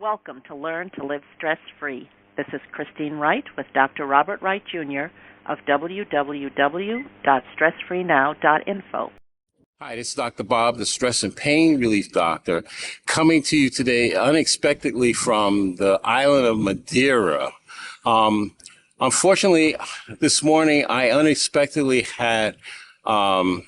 Welcome to Learn to Live Stress-Free. This is Christine Wright with Dr. Robert Wright Jr. of www.stressfreenow.info. Hi, this is Dr. Bob, the stress and pain relief doctor, coming to you today unexpectedly from the island of Madeira. Unfortunately, this morning I unexpectedly had a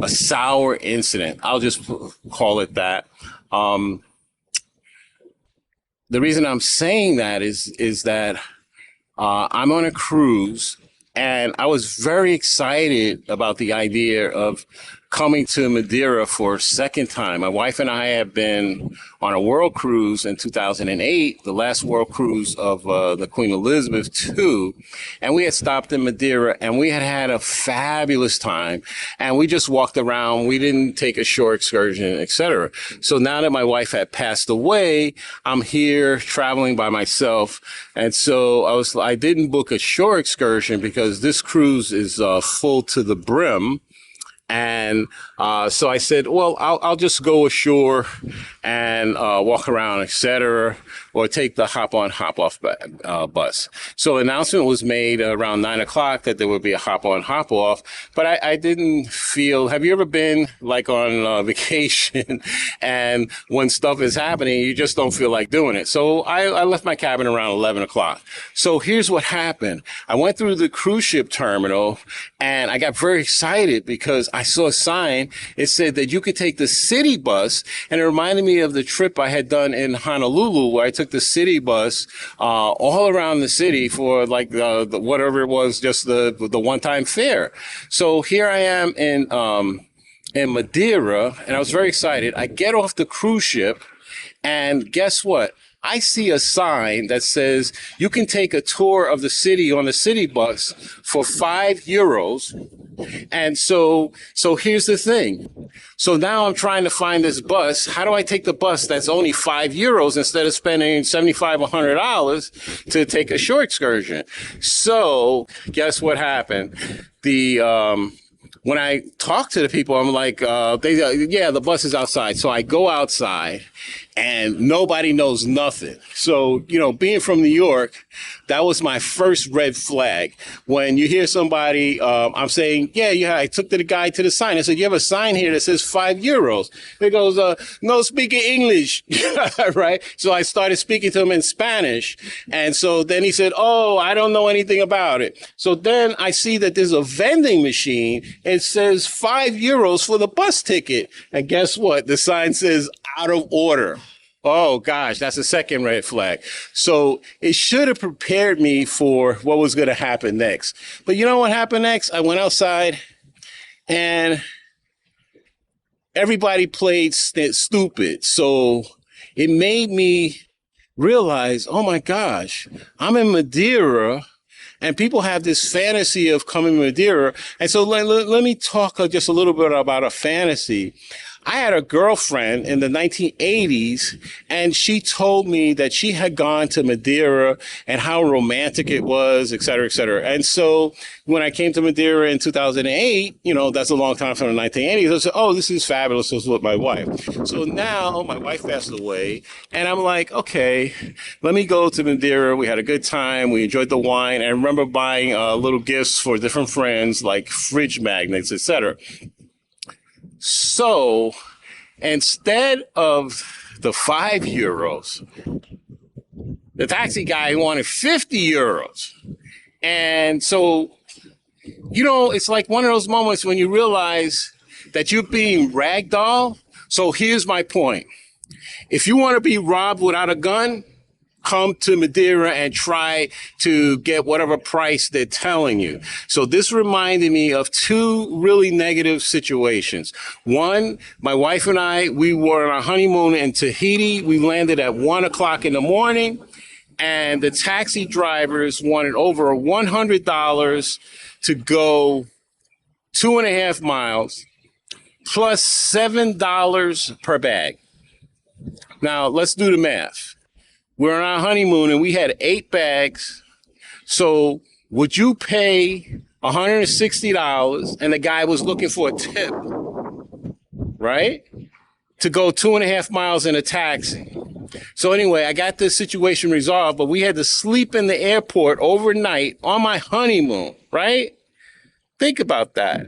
sour incident. I'll just call it that. The reason I'm saying that is that I'm on a cruise, and I was very excited about the idea of coming to Madeira for a second time. My wife and I have been on a world cruise in 2008, the last world cruise of the Queen Elizabeth II, and we had stopped in Madeira, and we had a fabulous time, and we just walked around. We didn't take a shore excursion, etc. So now that my wife had passed away, I'm here traveling by myself, and so I didn't book a shore excursion because this cruise is full to the brim. And so I said, well, I'll just go ashore and walk around, etc., or take the hop-on, hop-off bus. So an announcement was made around 9 o'clock that there would be a hop-on, hop-off, but I didn't feel, have you ever been like on vacation and when stuff is happening, you just don't feel like doing it? So I left my cabin around 11 o'clock. So here's what happened. I went through the cruise ship terminal and I got very excited because I saw a sign. It said that you could take the city bus, and it reminded me of the trip I had done in Honolulu where I took the city bus all around the city for like the whatever it was, just the one-time fare. So here I am in Madeira, and I was very excited. I get off the cruise ship, and guess what? I see a sign that says you can take a tour of the city on the city bus for €5. And so here's the thing. So now I'm trying to find this bus. How do I take the bus that's only €5 instead of spending $75 or $100 to take a short excursion? So guess what happened? When I talk to the people, I'm like, yeah, the bus is outside. So I go outside and nobody knows nothing. So, being from New York, that was my first red flag. When you hear somebody, I'm saying, yeah, I took the guy to the sign. I said, you have a sign here that says €5. He goes, no speaking English, right? So I started speaking to him in Spanish. And so then he said, oh, I don't know anything about it. So then I see that there's a vending machine. It says €5 for the bus ticket. And guess what? The sign says out of order. Oh, gosh, that's a second red flag. So it should have prepared me for what was going to happen next. But you know what happened next? I went outside and everybody played stupid. So it made me realize, oh, my gosh, I'm in Madeira. And people have this fantasy of coming to Madeira. And so let me talk just a little bit about a fantasy. I had a girlfriend in the 1980s, and she told me that she had gone to Madeira and how romantic it was, et cetera, et cetera. And so when I came to Madeira in 2008, that's a long time from the 1980s, I said, oh, this is fabulous. This was with my wife. So now my wife passed away, and I'm like, okay, let me go to Madeira. We had a good time. We enjoyed the wine. And I remember buying little gifts for different friends, like fridge magnets, et cetera. So instead of the €5, the taxi guy wanted €50. And so, it's like one of those moments when you realize that you're being ragdolled. So here's my point. If you want to be robbed without a gun, come to Madeira and try to get whatever price they're telling you. So this reminded me of two really negative situations. One, my wife and I, we were on our honeymoon in Tahiti. We landed at 1 o'clock in the morning, and the taxi drivers wanted over $100 to go 2.5 miles plus $7 per bag. Now let's do the math. We're on our honeymoon and we had 8 bags. So would you pay $160 and the guy was looking for a tip, right? To go 2.5 miles in a taxi. So anyway, I got this situation resolved, but we had to sleep in the airport overnight on my honeymoon, right? Think about that.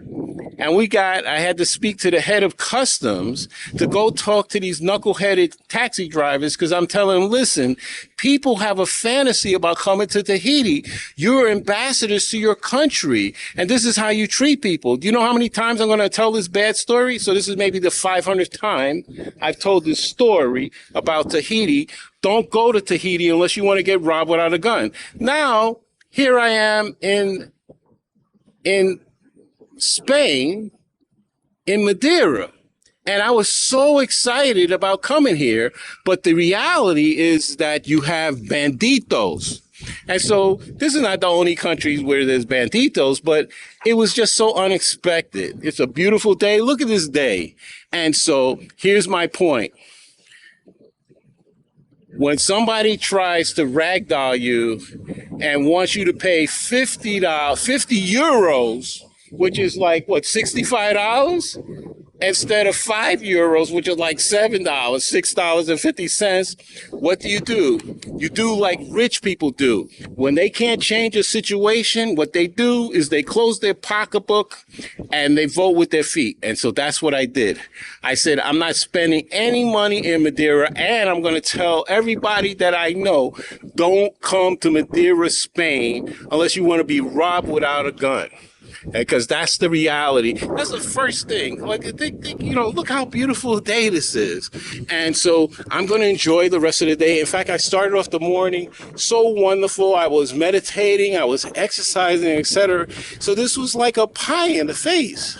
And I had to speak to the head of customs to go talk to these knuckleheaded taxi drivers because I'm telling them, listen, people have a fantasy about coming to Tahiti. You're ambassadors to your country, and this is how you treat people. Do you know how many times I'm going to tell this bad story? So this is maybe the 500th time I've told this story about Tahiti. Don't go to Tahiti unless you want to get robbed without a gun. Now, here I am in Spain, in Madeira. And I was so excited about coming here. But the reality is that you have banditos. And so this is not the only country where there's banditos, but it was just so unexpected. It's a beautiful day. Look at this day. And so here's my point. When somebody tries to ragdoll you and wants you to pay $50, €50, which is like, what, $65? Instead of €5, which is like $7, $6.50, what do? You do like rich people do. When they can't change a situation, what they do is they close their pocketbook and they vote with their feet. And so that's what I did. I said, I'm not spending any money in Madeira, and I'm going to tell everybody that I know, don't come to Madeira, Spain, unless you want to be robbed without a gun. Because that's the reality. That's the first thing. Like, look how beautiful a day this is. And so I'm going to enjoy the rest of the day. In fact, I started off the morning so wonderful. I was meditating, I was exercising, etc. So this was like a pie in the face.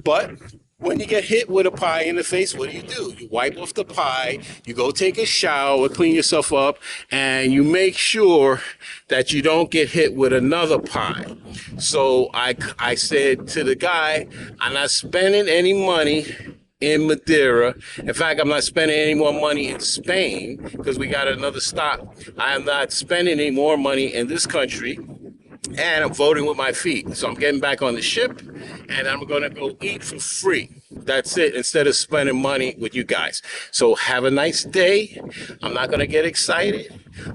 But when you get hit with a pie in the face, what do? You wipe off the pie, you go take a shower, clean yourself up, and you make sure that you don't get hit with another pie. So I said to the guy, I'm not spending any money in Madeira. In fact, I'm not spending any more money in Spain because we got another stop. I'm not spending any more money in this country. And I'm voting with my feet. So I'm getting back on the ship, and I'm going to go eat for free. That's it, instead of spending money with you guys. So have a nice day. I'm not going to get excited,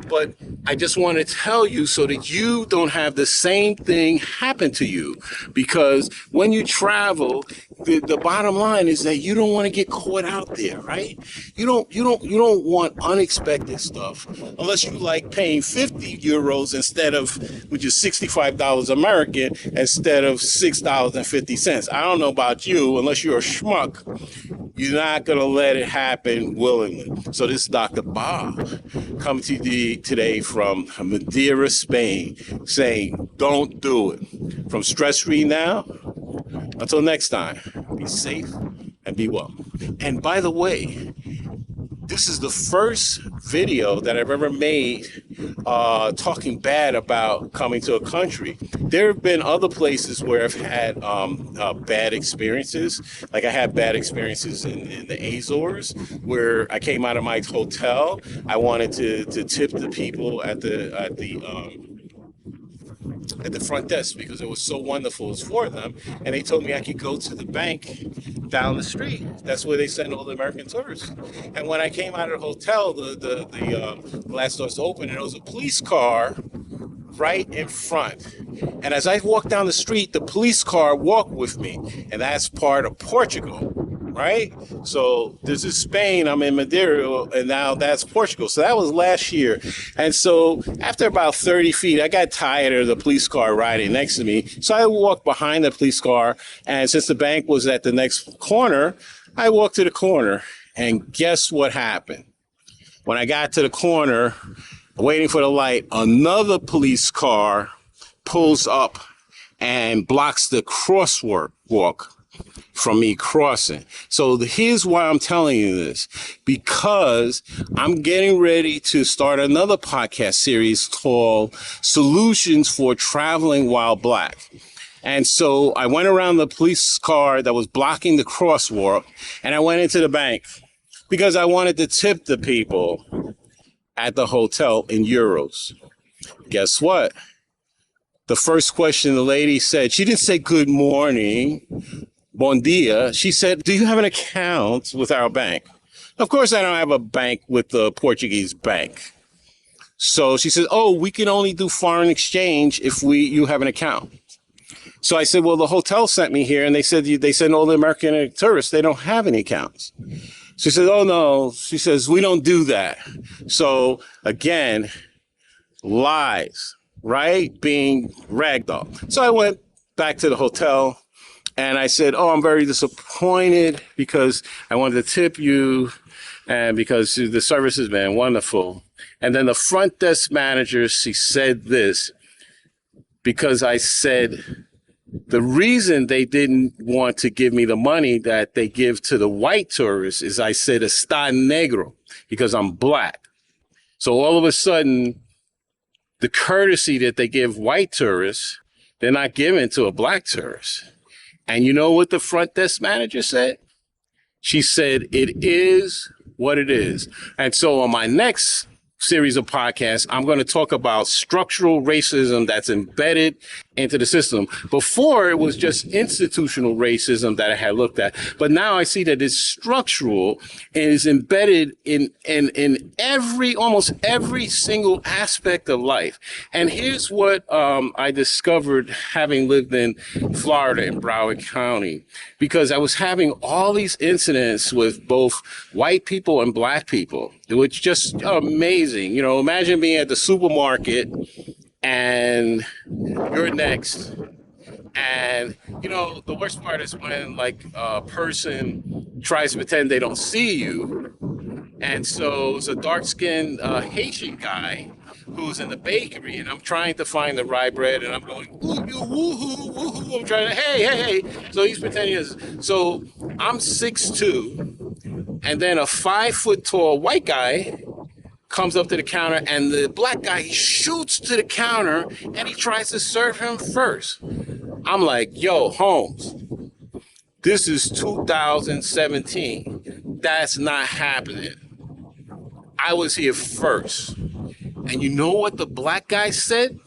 but I just want to tell you so that you don't have the same thing happen to you. Because when you travel, the bottom line is that you don't want to get caught out there, right? You don't want unexpected stuff unless you like paying €50 instead of, which is $65 American, instead of $6.50. I don't know about you, unless you're a schmuck, you're not going to let it happen willingly. So this is Dr. Bob coming to you today from Madeira, Spain, saying don't do it. From Stress Free Now, until next time, be safe and be well. And by the way, this is the first video that I've ever made talking bad about coming to a country. There have been other places where I've had bad experiences. Like I had bad experiences in the Azores, where I came out of my hotel. I wanted to tip the people at the front desk because it was so wonderful. It was for them, and they told me I could go to the bank down the street. That's where they send all the American tourists. And when I came out of the hotel, the glass doors open, and there was a police car right in front. And as I walked down the street, the police car walked with me, and that's part of Portugal. Right? So this is Spain, I'm in Madeira, and now that's Portugal. So that was last year. And so after about 30 feet, I got tired of the police car riding next to me. So I walked behind the police car. And since the bank was at the next corner, I walked to the corner. And guess what happened? When I got to the corner, waiting for the light, another police car pulls up and blocks the crosswalk from me crossing. So here's why I'm telling you this, because I'm getting ready to start another podcast series called Solutions for Traveling While Black. And so I went around the police car that was blocking the crosswalk, and I went into the bank because I wanted to tip the people at the hotel in euros. Guess what? The first question the lady said, she didn't say good morning, bon dia. She said, do you have an account with our bank? Of course, I don't have a bank with the Portuguese bank. So she says, oh, we can only do foreign exchange if you have an account. So I said, well, the hotel sent me here and they said they send all the American tourists. They don't have any accounts. She says, oh, no. She says, we don't do that. So again, lies, right? Being ragdoll. So I went back to the hotel and I said, oh, I'm very disappointed because I wanted to tip you and because the service has been wonderful. And then the front desk manager, she said this because I said, the reason they didn't want to give me the money that they give to the white tourists is I said, está negro, because I'm black. So all of a sudden, the courtesy that they give white tourists, they're not giving to a black tourist. And you know what the front desk manager said? She said, it is what it is. And so on my next series of podcasts, I'm going to talk about structural racism that's embedded into the system. Before, it was just institutional racism that I had looked at. But now I see that it's structural and is embedded in almost every single aspect of life. And here's what I discovered having lived in Florida in Broward County, because I was having all these incidents with both white people and black people, which just amazing. You know, imagine being at the supermarket and you're next. And, you know, the worst part is when like a person tries to pretend they don't see you. And so it's a dark-skinned Haitian guy who's in the bakery, and I'm trying to find the rye bread, and I'm going, ooh, you, woohoo, woohoo. I'm trying to, hey. So he's pretending. So I'm 6'2", and then a 5-foot-tall white guy comes up to the counter, and the black guy, he shoots to the counter, and he tries to serve him first. I'm like, yo, Holmes, this is 2017. That's not happening. I was here first. And you know what the black guy said?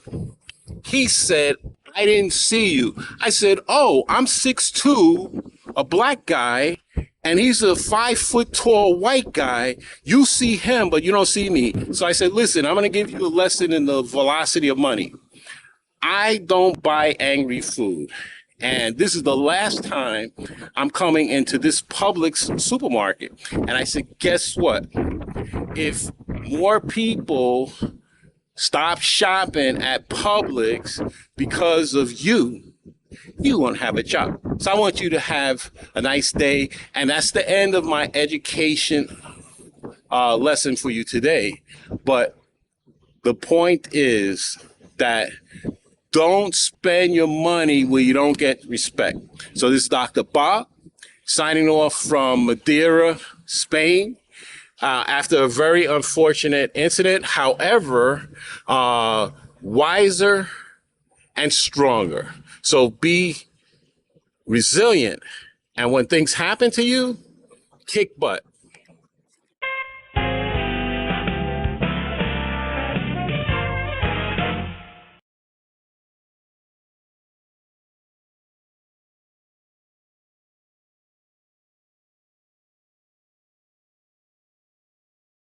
He said, I didn't see you. I said, oh, I'm 6'2", a black guy, and he's a 5-foot-tall white guy. You see him, but you don't see me. So I said, listen, I'm going to give you a lesson in the velocity of money. I don't buy angry food. And this is the last time I'm coming into this Publix supermarket. And I said, guess what? If more people stop shopping at Publix because of you, you won't have a job. So I want you to have a nice day. And that's the end of my education lesson for you today. But the point is that don't spend your money where you don't get respect. So this is Dr. Bob signing off from Madeira, Spain, after a very unfortunate incident. However, wiser and stronger. So be resilient. And when things happen to you, kick butt.